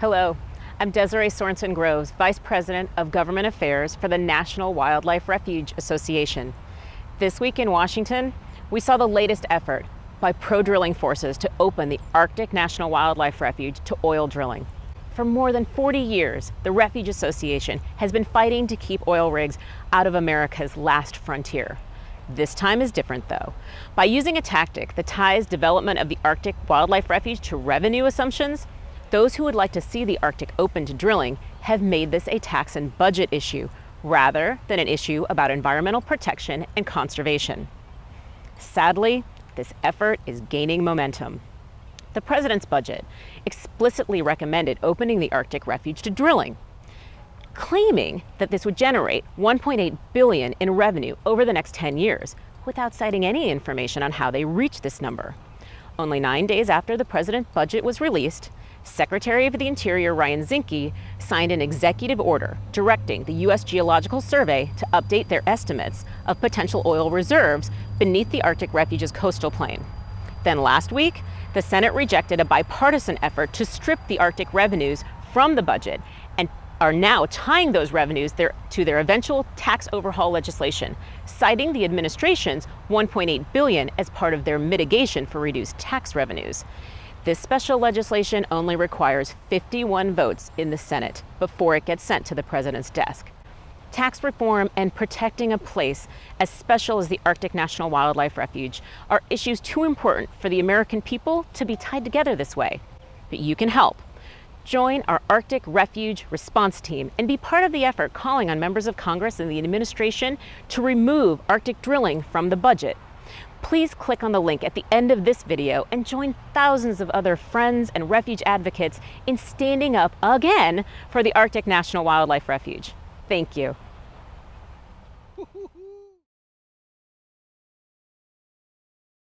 Hello, I'm Desiree Sorensen Groves, Vice President of Government Affairs for the National Wildlife Refuge Association. This week in Washington, we saw the latest effort by pro-drilling forces to open the Arctic National Wildlife Refuge to oil drilling. For more than 40 years, the Refuge Association has been fighting to keep oil rigs out of America's last frontier. This time is different, though. By using a tactic that ties development of the Arctic Wildlife Refuge to revenue assumptions, those who would like to see the Arctic open to drilling have made this a tax and budget issue rather than an issue about environmental protection and conservation. Sadly, this effort is gaining momentum. The president's budget explicitly recommended opening the Arctic Refuge to drilling, claiming that this would generate $1.8 billion in revenue over the next 10 years, without citing any information on how they reached this number. Only 9 days after the president's budget was released, Secretary of the Interior Ryan Zinke signed an executive order directing the U.S. Geological Survey to update their estimates of potential oil reserves beneath the Arctic Refuge's coastal plain. Then last week, the Senate rejected a bipartisan effort to strip the Arctic revenues from the budget and are now tying those revenues to their eventual tax overhaul legislation, citing the administration's $1.8 billion as part of their mitigation for reduced tax revenues. This special legislation only requires 51 votes in the Senate before it gets sent to the president's desk. Tax reform and protecting a place as special as the Arctic National Wildlife Refuge are issues too important for the American people to be tied together this way. But you can help. Join our Arctic Refuge response team and be part of the effort calling on members of Congress and the administration to remove Arctic drilling from the budget. Please click on the link at the end of this video and join thousands of other friends and refuge advocates in standing up again for the Arctic National Wildlife Refuge. Thank you.